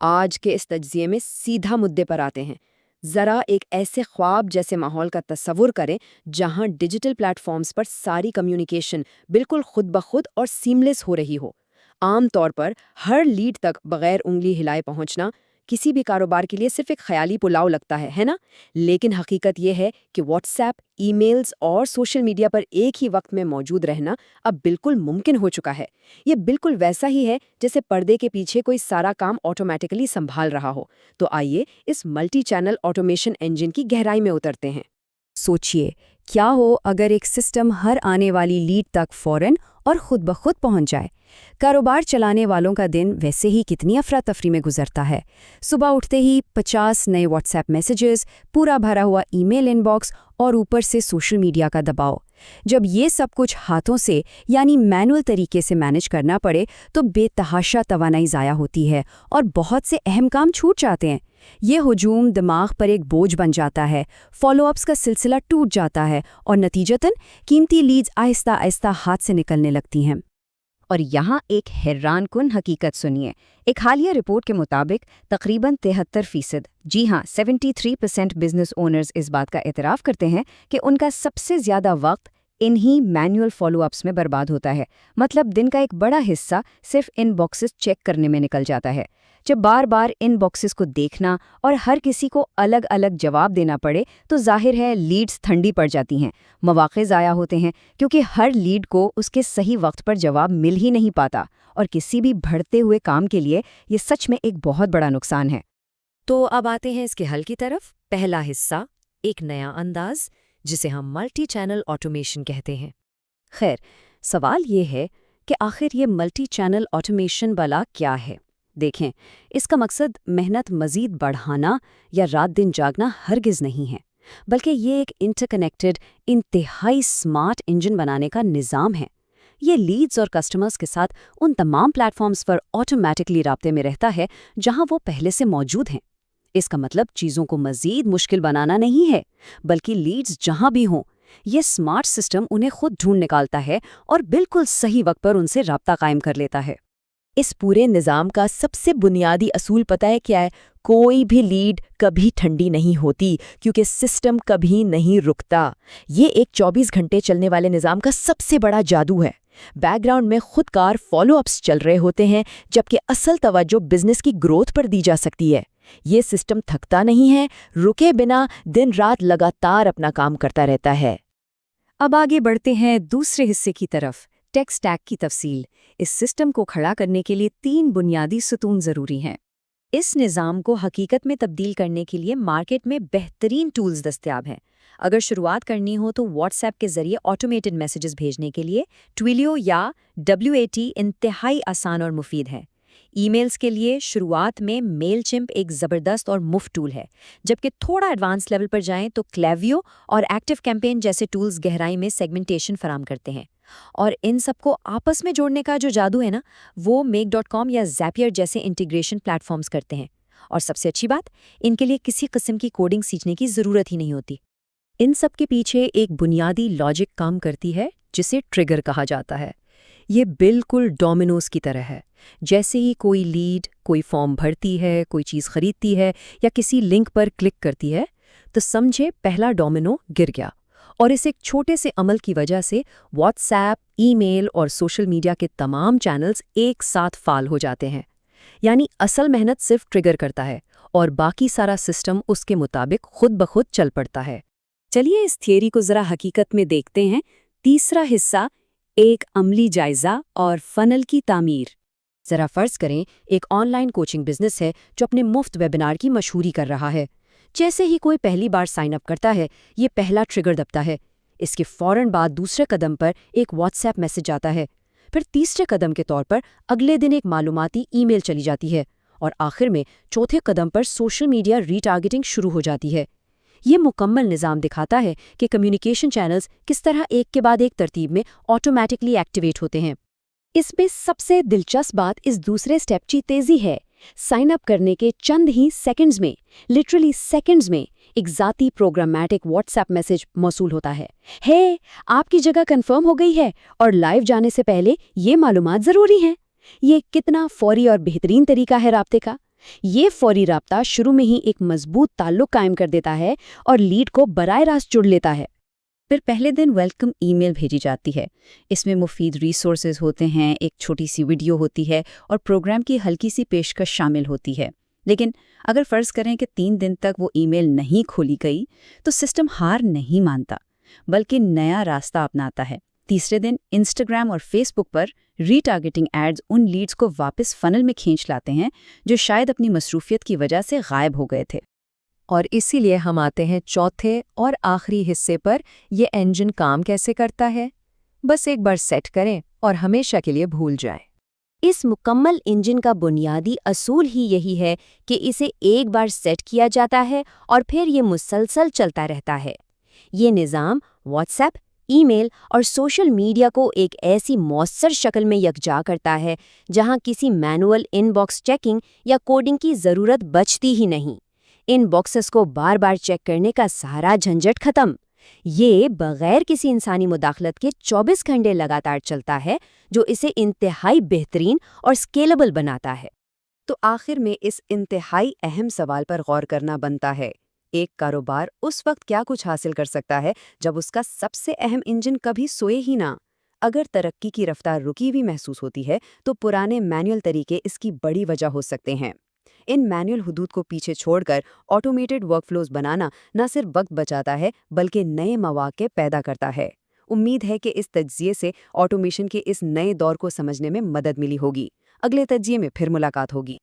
آج کے اس تجزیے میں سیدھا مدے پر آتے ہیں۔ ذرا ایک ایسے خواب جیسے ماحول کا تصور کریں جہاں ڈیجیٹل پلیٹ فارمز پر ساری کمیونیکیشن بالکل خود بخود اور سیملیس ہو رہی ہو۔ عام طور پر ہر لیڈ تک بغیر انگلی ہلائے پہنچنا کسی بھی کاروبار کے لیے صرف ایک خیالی پلاؤ لگتا ہے نا؟ لیکن حقیقت یہ ہے کہ واٹس ایپ، ای میلز اور سوشل میڈیا پر ایک ہی وقت میں موجود رہنا اب بالکل ممکن ہو چکا ہے۔ یہ بالکل ویسا ہی ہے جیسے پردے کے پیچھے کوئی سارا کام آٹومیٹکلی سنبھال رہا ہو۔ تو آئیے اس ملٹی چینل آٹومیشن انجن کی گہرائی میں اترتے ہیں۔ سوچئے، کیا ہو اگر ایک سسٹم ہر آنے والی لیڈ تک فوراً اور خود بخود پہنچ جائے؟ کاروبار چلانے والوں کا دن ویسے ہی کتنی افراتفری میں گزرتا ہے۔ صبح اٹھتے ہی 50 نئے واٹس ایپ میسیجز، پورا بھرا ہوا ای میل ان باکس اور اوپر سے سوشل میڈیا کا دباؤ۔ جب یہ سب کچھ ہاتھوں سے یعنی مینول طریقے سے مینج کرنا پڑے تو بے تحاشا توانائی ضائع ہوتی ہے اور بہت سے اہم کام چھوٹ جاتے ہیں۔ یہ ہجوم دماغ پر ایک بوجھ بن جاتا ہے، فالو اپس کا سلسلہ ٹوٹ جاتا ہے اور نتیجتاً قیمتی لیڈز آہستہ آہستہ ہاتھ سے نکلنے لگتی ہیں۔ اور یہاں ایک حیران کن حقیقت سنیے۔ ایک حالیہ رپورٹ کے مطابق تقریباً 73%، جی ہاں 73% بزنس اونرز اس بات کا اعتراف کرتے ہیں کہ ان کا سب سے زیادہ وقت انہی مینول فالو اپس میں برباد ہوتا ہے۔ مطلب دن کا ایک بڑا حصہ صرف ان باکسز چیک کرنے میں نکل جاتا ہے۔ جب بار بار ان باکسز کو دیکھنا اور ہر کسی کو الگ الگ جواب دینا پڑے تو ظاہر ہے لیڈز ٹھنڈی پڑ جاتی ہیں، مواقع ضائع ہوتے ہیں کیونکہ ہر لیڈ کو اس کے صحیح وقت پر جواب مل ہی نہیں پاتا، اور کسی بھی بڑھتے ہوئے کام کے لیے یہ سچ میں ایک بہت بڑا نقصان ہے۔ تو اب آتے ہیں اس کے حل کی طرف۔ پہلا حصہ، ایک نیا انداز جسے ہم ملٹی چینل آٹومیشن کہتے ہیں۔ خیر، سوال یہ ہے کہ آخر یہ ملٹی چینل آٹومیشن بلا کیا ہے؟ دیکھیں، اس کا مقصد محنت مزید بڑھانا یا رات دن جاگنا ہرگز نہیں ہے، بلکہ یہ ایک انٹر کنیکٹڈ انتہائی سمارٹ انجن بنانے کا نظام ہے۔ یہ لیڈز اور کسٹمرز کے ساتھ ان تمام پلیٹ فارمز پر آٹومیٹکلی رابطے میں رہتا ہے جہاں وہ پہلے سے موجود ہیں۔ اس کا مطلب چیزوں کو مزید مشکل بنانا نہیں ہے، بلکہ لیڈز جہاں بھی ہوں، یہ سمارٹ سسٹم انہیں خود ڈھونڈ نکالتا ہے اور بالکل صحیح وقت پر ان سے رابطہ قائم کر لیتا ہے۔ اس پورے نظام کا سب سے بنیادی اصول پتہ ہے کیا ہے؟ کوئی بھی لیڈ کبھی ٹھنڈی نہیں ہوتی کیونکہ سسٹم کبھی نہیں رکتا۔ یہ ایک 24 گھنٹے چلنے والے نظام کا سب سے بڑا جادو ہے۔ بیک گراؤنڈ میں خود کار فالو اپس چل رہے ہوتے ہیں جبکہ اصل توجہ بزنس کی گروتھ پر دی جا سکتی ہے۔ یہ سسٹم تھکتا نہیں ہے، رکے بنا دن رات لگاتار اپنا کام کرتا رہتا ہے۔ اب آگے بڑھتے ہیں دوسرے حصے کی طرف، ٹیک سٹیک کی تفصیل۔ اس سسٹم کو کھڑا کرنے کے لیے 3 بنیادی ستون ضروری ہیں۔ اس نظام کو حقیقت میں تبدیل کرنے کے لیے مارکیٹ میں بہترین ٹولز دستیاب ہیں۔ اگر شروعات کرنی ہو تو واٹس ایپ کے ذریعے آٹومیٹڈ میسیجز بھیجنے کے لیے ٹویلیو یا WAT انتہائی آسان اور مفید ہے۔ ای میلز کے لیے شروعات میں میل چمپ ایک زبردست اور مفت ٹول ہے، جبکہ تھوڑا ایڈوانس لیول پر جائیں تو کلیویو اور ایکٹیو کیمپین جیسے ٹولز گہرائی میں سیگمنٹیشن فراہم کرتے ہیں۔ اور ان سب کو آپس میں جوڑنے کا جو جادو ہے نا، وہ میک.com یا زیپیئر جیسے انٹیگریشن پلیٹ فارمز کرتے ہیں۔ اور سب سے اچھی بات، ان کے لیے کسی قسم کی کوڈنگ سیکھنے کی ضرورت ہی نہیں ہوتی۔ ان سب کے پیچھے ایک بنیادی لاجک کام کرتی ہے جسے ٹریگر کہا جاتا ہے۔ یہ بالکل ڈومینوز کی طرح ہے۔ جیسے ہی کوئی لیڈ کوئی فارم بھرتی ہے، کوئی چیز خریدتی ہے یا کسی لنک پر کلک کرتی ہے تو سمجھے پہلا ڈومینو گر گیا، اور اس ایک چھوٹے سے عمل کی وجہ سے واٹس ایپ، ای میل اور سوشل میڈیا کے تمام چینلز ایک ساتھ فعال ہو جاتے ہیں۔ یعنی اصل محنت صرف ٹریگر کرتا ہے اور باقی سارا سسٹم اس کے مطابق خود بخود چل پڑتا ہے۔ چلیے اس تھیوری کو ذرا حقیقت میں دیکھتے ہیں۔ تیسرا حصہ، ایک عملی جائزہ اور فنل کی تعمیر۔ ذرا فرض کریں ایک آن لائن کوچنگ بزنس ہے جو اپنے مفت ویبینار کی مشہوری کر رہا ہے۔ جیسے ہی کوئی پہلی بار سائن اپ کرتا ہے، یہ پہلا ٹریگر دبتا ہے۔ اس کے فوراً بعد دوسرے قدم پر ایک واٹس ایپ میسج آتا ہے، پھر تیسرے قدم کے طور پر اگلے دن ایک معلوماتی ای میل چلی جاتی ہے، اور آخر میں چوتھے قدم پر سوشل میڈیا ری ٹارگیٹنگ شروع ہو جاتی ہے۔ یہ مکمل نظام دکھاتا ہے کہ کمیونیکیشن چینلز کس طرح ایک کے بعد ایک ترتیب میں آٹومیٹکلی ایکٹیویٹ ہوتے ہیں۔ اس میں سب سے دلچسپ بات اس دوسرے سٹیپ کی تیزی ہے۔ سائن اپ کرنے کے چند ہی سیکنڈز میں، لٹرلی سیکنڈز میں، ایک ذاتی پروگرامیٹک واٹس ایپ میسج موصول ہوتا ہے، ہے آپ کی جگہ کنفرم ہو گئی ہے اور لائیو جانے سے پہلے یہ معلومات ضروری ہیں۔ یہ کتنا فوری اور بہترین طریقہ ہے رابطے کا۔ یہ فوری رابطہ شروع میں ہی ایک مضبوط تعلق قائم کر دیتا ہے اور لیڈ کو براہ راست جڑ لیتا ہے۔ پھر پہلے دن ویلکم ای میل بھیجی جاتی ہے۔ اس میں مفید ریسورسز ہوتے ہیں، ایک چھوٹی سی ویڈیو ہوتی ہے اور پروگرام کی ہلکی سی پیشکش شامل ہوتی ہے۔ لیکن اگر فرض کریں کہ 3 دن تک وہ ای میل نہیں کھولی گئی تو سسٹم ہار نہیں مانتا بلکہ نیا راستہ اپناتا ہے۔ تیسرے دن انسٹاگرام اور فیس بک پر ری ٹارگیٹنگ ایڈز ان لیڈز کو واپس فنل میں کھینچ لاتے ہیں جو شاید اپنی مصروفیت کی وجہ سے غائب ہو گئے تھے۔ اور اسی لیے ہم آتے ہیں چوتھے اور آخری حصے پر، یہ انجن کام کیسے کرتا ہے۔ بس ایک بار سیٹ کریں اور ہمیشہ کے لیے بھول جائیں۔ اس مکمل انجن کا بنیادی اصول ہی یہی ہے کہ اسے ایک بار سیٹ کیا جاتا ہے اور پھر یہ مسلسل چلتا رہتا ہے۔ یہ نظام واٹس ایپ، ای میل اور سوشل میڈیا کو ایک ایسی مؤثر شکل میں یکجا کرتا ہے جہاں کسی مینول ان باکس چیکنگ یا کوڈنگ کی ضرورت بچتی ہی نہیں۔ ان باکسز کو بار بار چیک کرنے کا سارا جھنجٹ ختم۔ یہ بغیر کسی انسانی مداخلت کے 24 گھنٹے لگاتار چلتا ہے، جو اسے انتہائی بہترین اور اسکیلیبل بناتا ہے۔ تو آخر میں اس انتہائی اہم سوال پر غور کرنا بنتا ہے، ایک کاروبار اس وقت کیا کچھ حاصل کر سکتا ہے جب اس کا سب سے اہم انجن کبھی سوئے ہی نہ؟ اگر ترقی کی رفتار رکی ہوئی محسوس ہوتی ہے تو پرانے مینول طریقے اس کی بڑی وجہ ہو سکتے ہیں۔ ان مینول حدود کو پیچھے چھوڑ کر آٹومیٹڈ ورک فلوز بنانا نہ صرف وقت بچاتا ہے بلکہ نئے مواقع پیدا کرتا ہے۔ امید ہے کہ اس تجزیے سے آٹومیشن کے اس نئے دور کو سمجھنے میں مدد ملی ہوگی۔ اگلے تجزیے میں پھر ملاقات ہوگی۔